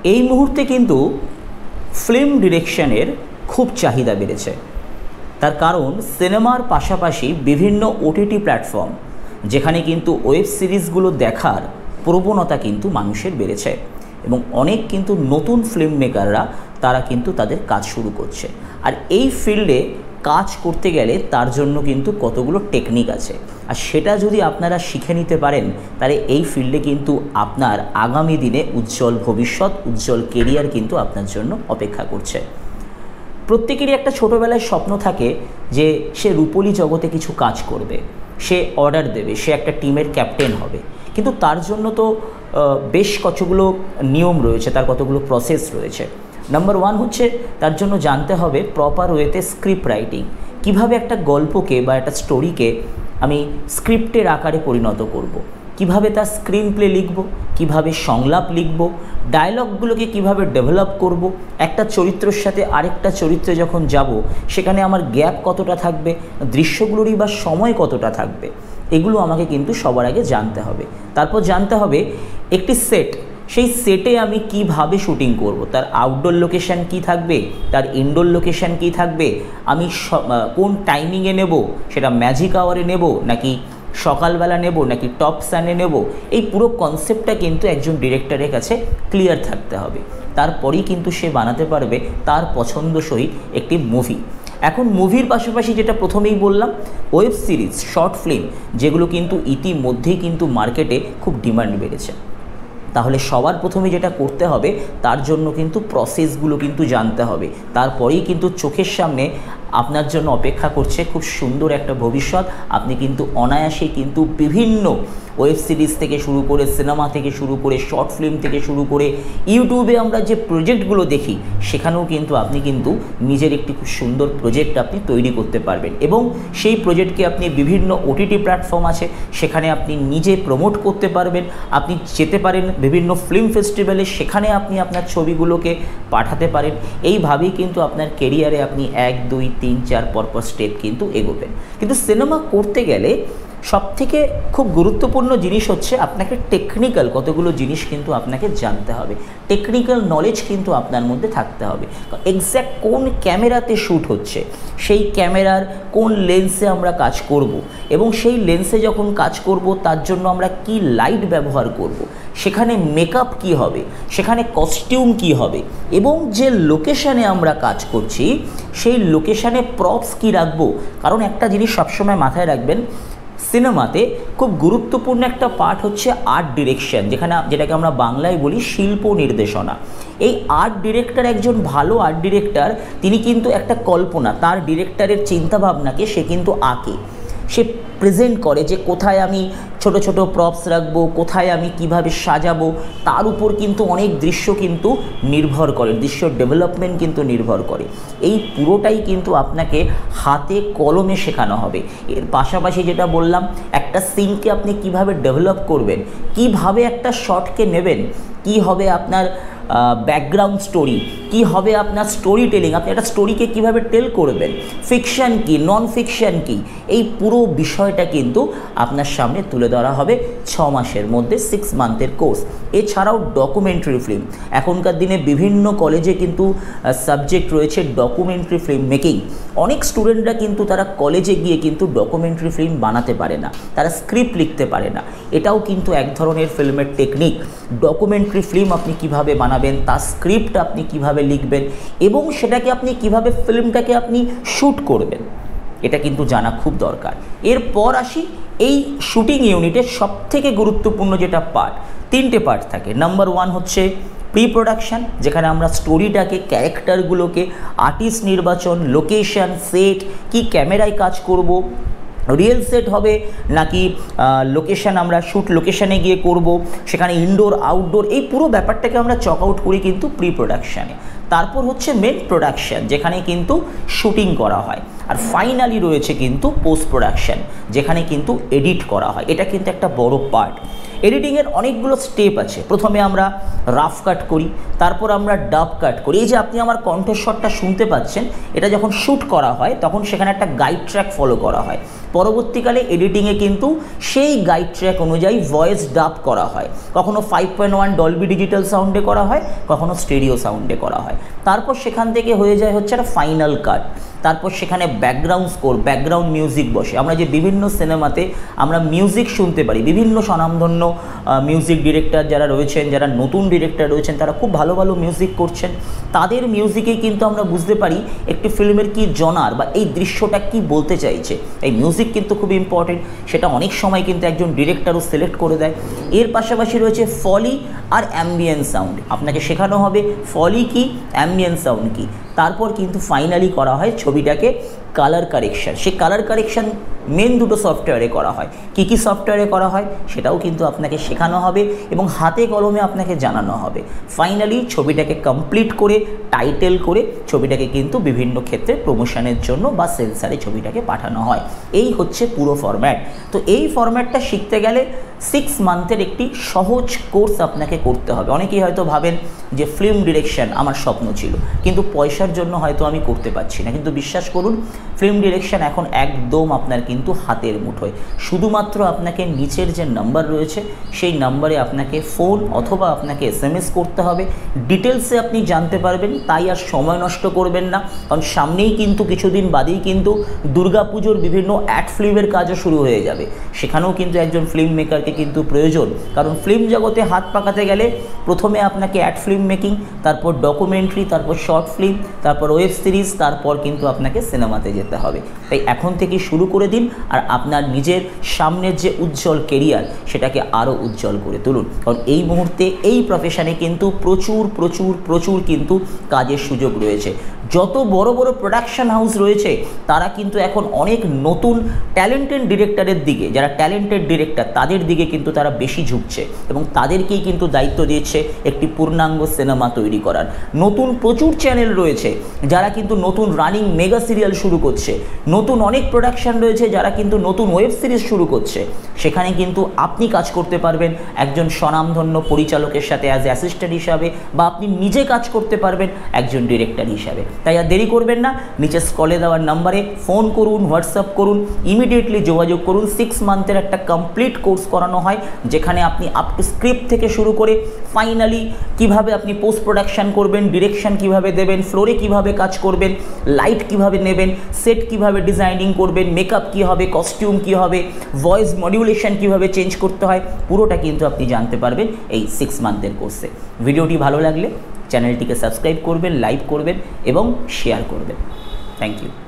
এই মুহূর্তে কিন্তু ফিল্ম ডিরেকশনের খুব চাহিদা বেড়েছে। তার কারণ সিনেমার পাশাপাশি বিভিন্ন ওটিটি প্ল্যাটফর্ম, যেখানে কিন্তু ওয়েব সিরিজগুলো দেখার প্রবণতা কিন্তু মানুষের বেড়েছে এবং অনেক কিন্তু নতুন ফিল্ম মেকাররা তারা কিন্তু তাদের কাজ শুরু করছে। আর এই ফিল্ডে কাজ করতে গেলে তার জন্য কিন্তু কতগুলো টেকনিক আছে, আর সেটা যদি আপনারা শিখে নিতে পারেন তাহলে এই ফিল্ডে কিন্তু আপনার আগামী দিনে উজ্জ্বল ভবিষ্যৎ, উজ্জ্বল কেরিয়ার কিন্তু আপনার জন্য অপেক্ষা করছে। প্রত্যেকেরই একটা ছোটোবেলায় স্বপ্ন থাকে যে সে রূপলী জগতে কিছু কাজ করবে, সে অর্ডার দেবে, সে একটা টিমের ক্যাপ্টেন হবে। কিন্তু তার জন্য তো বেশ কতগুলো নিয়ম রয়েছে, তার কতগুলো প্রসেস রয়েছে। নাম্বার ওয়ান হচ্ছে তার জন্য জানতে হবে প্রপার ওয়েতে স্ক্রিপ্ট রাইটিং, কিভাবে একটা গল্পকে বা একটা স্টোরিকে আমি স্ক্রিপ্টের আকারে পরিণত করব, কিভাবে তার স্ক্রিন প্লে লিখব, কিভাবে সংলাপ লিখব, ডায়লগগুলোকে কিভাবে ডেভেলপ করব, একটা চরিত্রের সাথে আরেকটা চরিত্রে যখন যাব সেখানে আমার গ্যাপ কতটা থাকবে, দৃশ্যগুলোরই বা সময় কতটা থাকবে, এগুলো আমাকে কিন্তু সবার আগে জানতে হবে। তারপর জানতে হবে একটি সেট, সেই সেটে আমি কিভাবে শুটিং করব, তার আউটডোর লোকেশান কি থাকবে, তার ইনডোর লোকেশান কি থাকবে, আমি কোন টাইমিংয়ে নেব, সেটা ম্যাজিক আওয়ারে নেব নাকি সকালবেলা নেব নাকি টপ সানে নেব, এই পুরো কনসেপ্টটা কিন্তু একজন ডিরেক্টরের কাছে ক্লিয়ার থাকতে হবে। তারপরেই কিন্তু সে বানাতে পারবে তার পছন্দসই একটি মুভি। এখন মুভির পাশাপাশি যেটা প্রথমেই বললাম, ওয়েব সিরিজ, শর্ট ফিল্ম, যেগুলো কিন্তু ইতিমধ্যেই কিন্তু মার্কেটে খুব ডিমান্ড বেড়েছে। তাহলে সবার প্রথমে যেটা করতে হবে তার জন্য কিন্তু প্রসেসগুলো কিন্তু জানতে হবে। তারপরেই কিন্তু চোখের সামনে আপনার জন্য অপেক্ষা করছে খুব সুন্দর একটা ভবিষ্যৎ। আপনি কিন্তু অনায়াসে কিন্তু বিভিন্ন ওয়েব সিরিজ থেকে শুরু করে, সিনেমা থেকে শুরু করে, শর্ট ফিল্ম থেকে শুরু করে, ইউটিউবে আমরা যে প্রজেক্টগুলো দেখি সেখানেও কিন্তু আপনি কিন্তু নিজের একটি খুব সুন্দর প্রজেক্ট আপনি তৈরি করতে পারবেন এবং সেই প্রজেক্টকে আপনি বিভিন্ন ওটিটি প্ল্যাটফর্ম আছে সেখানে আপনি নিজে প্রমোট করতে পারবেন। আপনি যেতে পারেন বিভিন্ন ফিল্ম ফেস্টিভ্যালে, সেখানে আপনি আপনার ছবিগুলোকে পাঠাতে পারেন। এইভাবেই কিন্তু আপনার কেরিয়ারে আপনি 1, 2, 3, 4 পরপর স্টেপ কিন্তু এগোবেন। কিন্তু সিনেমা করতে গেলে সবথেকে খুব গুরুত্বপূর্ণ জিনিস হচ্ছে আপনাকে টেকনিক্যাল কতগুলো জিনিস কিন্তু আপনাকে জানতে হবে, টেকনিক্যাল নলেজ কিন্তু আপনার মধ্যে থাকতে হবে। এক্স্যাক্ট কোন ক্যামেরাতে শ্যুট হচ্ছে, সেই ক্যামেরার কোন লেন্সে আমরা কাজ করব এবং সেই লেন্সে যখন কাজ করব তার জন্য আমরা কি লাইট ব্যবহার করব, সেখানে মেকআপ কি হবে, সেখানে কস্টিউম কি হবে এবং যে লোকেশানে আমরা কাজ করছি সেই লোকেশানে প্রপস কি রাখবো। কারণ একটা জিনিস সবসময় মাথায় রাখবেন, সিনেমাতে খুব গুরুত্বপূর্ণ একটা পার্ট হচ্ছে আর্ট ডিরেকশন, যেটাকে আমরা বাংলায় বলি শিল্প নির্দেশনা। এই আর্ট ডিরেক্টর, একজন ভালো আর্ট ডিরেক্টর, তিনি কিন্তু একটা কল্পনা, তার ডিরেক্টরের চিন্তাভাবনাকে সে কিন্তু আঁকে, সে প্রেজেন্ট করে যে কোথায় আমি ছোট ছোট প্রপস রাখবো, কোথায় আমি কিভাবে সাজাবো, তার উপর কিন্তু অনেক দৃশ্য কিন্তু নির্ভর করে, দৃশ্য ডেভেলপমেন্ট কিন্তু নির্ভর করে। এই পুরোটাই কিন্তু আপনাকে হাতে কলমে শেখানো হবে। এর পাশাপাশি যেটা বললাম, একটা সিনকে আপনি কিভাবে ডেভেলপ করবেন, কিভাবে একটা শটকে নেবেন, কি হবে আপনার ব্যাকগ্রাউন্ড স্টোরি, কি হবে আপনার স্টোরি টেলিং, আপনি একটা স্টোরিকে কিভাবে টেল করবেন, ফিকশান কি, নন ফিকশান কি, এই পুরো বিষয়টা কিন্তু আপনার সামনে তুলে ধরা হবে 6 মাসের মধ্যে, 6 মান্থের কোর্স। এছাড়াও ডকুমেন্টারি ফিল্ম, এখনকার দিনে বিভিন্ন কলেজে কিন্তু সাবজেক্ট রয়েছে ডকুমেন্টারি ফিল্ম মেকিং। অনেক স্টুডেন্টরা কিন্তু তারা কলেজে গিয়ে কিন্তু ডকুমেন্টারি ফিল্ম বানাতে পারে না, তারা স্ক্রিপ্ট লিখতে পারে না। এটাও কিন্তু এক ধরনের ফিল্মের টেকনিক। ডকুমেন্টারি ফিল্ম আপনি কিভাবে বানাবেন, তার স্ক্রিপ্ট আপনি কিভাবে লিখবেন এবং সেটাকে আপনি কিভাবে ফিল্মটাকে আপনি শ্যুট করবেন, এটা কিন্তু জানা খুব দরকার। এরপর আসি এই শুটিং ইউনিটের সবথেকে গুরুত্বপূর্ণ যেটা পার্ট, 3টে পার্ট থাকে। নাম্বার 1 হচ্ছে প্রি প্রোডাকশান, যেখানে আমরা স্টোরিটাকে, ক্যারেক্টারগুলোকে, আর্টিস্ট নির্বাচন, লোকেশান, সেট, কি ক্যামেরায় কাজ করব, রিয়েল সেট হবে নাকি লোকেশান, আমরা শ্যুট লোকেশানে গিয়ে করব, সেখানে ইনডোর আউটডোর, এই পুরো ব্যাপারটাকে আমরা চক আউট করি কিন্তু প্রি প্রোডাকশানে। তারপর হচ্ছে মেন প্রোডাকশান, যেখানে কিন্তু শুটিং করা হয়। আর ফাইনালি রয়েছে কিন্তু পোস্ট প্রোডাকশান, যেখানে কিন্তু এডিট করা হয়। এটা কিন্তু একটা বড় পার্ট। এডিটিংয়ের অনেকগুলো স্টেপ আছে। প্রথমে আমরা রাফ কাট করি, তারপর আমরা ডাব কাট করি। এই যে আপনি আমার কণ্ঠস্বরটা শুনতে পাচ্ছেন, এটা যখন শ্যুট করা হয় তখন সেখানে একটা গাইড ট্র্যাক ফলো করা হয়। পরবর্তীকালে এডিটিংয়ে কিন্তু সেই গাইড ট্র্যাক অনুযায়ী ভয়েস ডাব করা হয়, কখনো 5.1 ডলবি ডিজিটাল সাউন্ডে করা হয়, কখনো স্টেরিও সাউন্ডে করা হয়। তারপর সেখান থেকে হয়ে যায় হচ্ছে একটা ফাইনাল কাট। তারপর সেখানে ব্যাকগ্রাউন্ড স্কোর, ব্যাকগ্রাউন্ড মিউজিক বসে। আমরা যে বিভিন্ন সিনেমাতে আমরা মিউজিক শুনতে পারি, বিভিন্ন স্বনামধন্য মিউজিক ডিরেক্টর যারা রয়েছেন, যারা নতুন ডিরেক্টর রয়েছেন, তারা খুব ভালো ভালো মিউজিক করছেন। তাদের মিউজিকেই কিন্তু আমরা বুঝতে পারি একটি ফিল্মের কি জনার বা এই দৃশ্যটা কি বলতে চাইছে। এই মিউজিক কিন্তু খুব ইম্পর্টেন্ট, সেটা অনেক সময় কিন্তু একজন ডিরেক্টরও সিলেক্ট করে দেয়। এর পাশাপাশি রয়েছে ফলি আর অ্যাম্বিয়েন্ট সাউন্ড। আপনাকে শেখানো হবে ফলি কি, অ্যাম্বিয়েন্ট সাউন্ড কি। তারপর কিন্তু ফাইনালি করা হয় ছবিটাকে কালার কারেকশান। সেই কালার কারেকশান মেন দুটো সফটওয়্যারে করা হয়। কী কী সফটওয়্যারে করা হয় সেটাও কিন্তু আপনাকে শেখানো হবে এবং হাতে কলমে আপনাকে জানানো হবে। ফাইনালি ছবিটাকে কমপ্লিট করে, টাইটেল করে ছবিটাকে কিন্তু বিভিন্ন ক্ষেত্রে প্রমোশনের জন্য বা সেন্সারে ছবিটাকে পাঠানো হয়। এই হচ্ছে পুরো ফরম্যাট। তো এই ফরম্যাটটা শিখতে গেলে 6 মান্থের একটি সহজ কোর্স আপনাকে করতে হবে। অনেকেই হয়তো ভাবেন যে ফিল্ম ডিরেকশন আমার স্বপ্ন ছিল, কিন্তু পয়সার জন্য হয়তো আমি করতে পারছি না। কিন্তু বিশ্বাস করুন, ফিল্ম ডিরেকশন এখন একদম আপনার কিন্তু হাতের মুঠোয়। শুধুমাত্র আপনাকে নিচের যে নাম্বার রয়েছে সেই নাম্বারে আপনাকে ফোন অথবা আপনাকে SMS করতে হবে। ডিটেলসে আপনি জানতে পারবেন, তাই আর সময় নষ্ট করবেন না। কারণ সামনেই কিন্তু কিছুদিন বাদেই কিন্তু দুর্গাপুজোর বিভিন্ন অ্যাড ফিল্মের কাজও শুরু হয়ে যাবে। সেখানেও কিন্তু একজন ফিল্ম মেকারকে কিন্তু প্রয়োজন। কারণ ফিল্ম জগতে হাত পাকাতে গেলে প্রথমে আপনাকে অ্যাড ফিল্ম মেকিং, তারপর ডকুমেন্টারি, তারপর শর্ট ফিল্ম, তারপর ওয়েব সিরিজ, তারপর কিন্তু আপনাকে সিনেমাতে যেতে হবে। তাই এখন থেকে শুরু করে দিন আর আপনার নিজের সামনের যে উজ্জ্বল কেরিয়ার সেটাকে আরও উজ্জ্বল করে তুলুন। কারণ এই মুহূর্তে এই প্রফেশনে কিন্তু প্রচুর প্রচুর প্রচুর কিন্তু কাজের সুযোগ রয়েছে। যত বড় বড় প্রোডাকশন হাউস রয়েছে তারা কিন্তু এখন অনেক নতুন ট্যালেন্টেড ডিরেক্টরের দিকে, যারা ট্যালেন্টেড ডিরেক্টর তাদের দিকে কিন্তু তারা বেশি ঝুঁকছে এবং তাদেরকেই কিন্তু দায়িত্ব দিয়েছে একটি পূর্ণাঙ্গ সিনেমা তৈরি করার। নতুন প্রচুর চ্যানেল রয়েছে যারা কিন্তু নতুন রানিং মেগা সিরিয়াল শুরু করছে। নতুন অনেক প্রোডাকশন রয়েছে যারা কিন্তু নতুন ওয়েব সিরিজ শুরু করছে। সেখানে কিন্তু আপনি কাজ করতে পারবেন একজন স্বনামধন্য পরিচালকের সাথে অ্যাজ অ্যাসিস্ট্যান্ট হিসাবে, বা আপনি নিজে কাজ করতে পারবেন একজন ডিরেক্টর হিসাবে। তাই আর দেরি করবেন না, নিচে স্ক্রলে দেওয়ার নাম্বারে ফোন করুন, হোয়াটসঅ্যাপ করুন, ইমিডিয়েটলি যোগাযোগ করুন। 6 মান্থের একটা কমপ্লিট কোর্স করানো হয়, যেখানে আপনি আপ টু স্ক্রিপ্ট থেকে শুরু করে ফাইনালি কিভাবে আপনি পোস্ট প্রোডাকশন করবেন, ডিরেকশন কিভাবে দেবেন, ফ্লোরে কিভাবে কাজ করবেন, লাইট কিভাবে নেবেন, সেট কিভাবে ডিজাইনিং করবেন, মেকআপ কী হবে, কস্টিউম কী হবে, ভয়েস মডিউলেশন কিভাবে চেঞ্জ করতে হয়, পুরোটা কিন্তু আপনি জানতে পারবেন এই 6 মান্থের কোর্সে। ভিডিওটি ভালো লাগলে চ্যানেলটিকে সাবস্ক্রাইব করবেন, লাইক করবেন এবং শেয়ার করবেন। Thank you.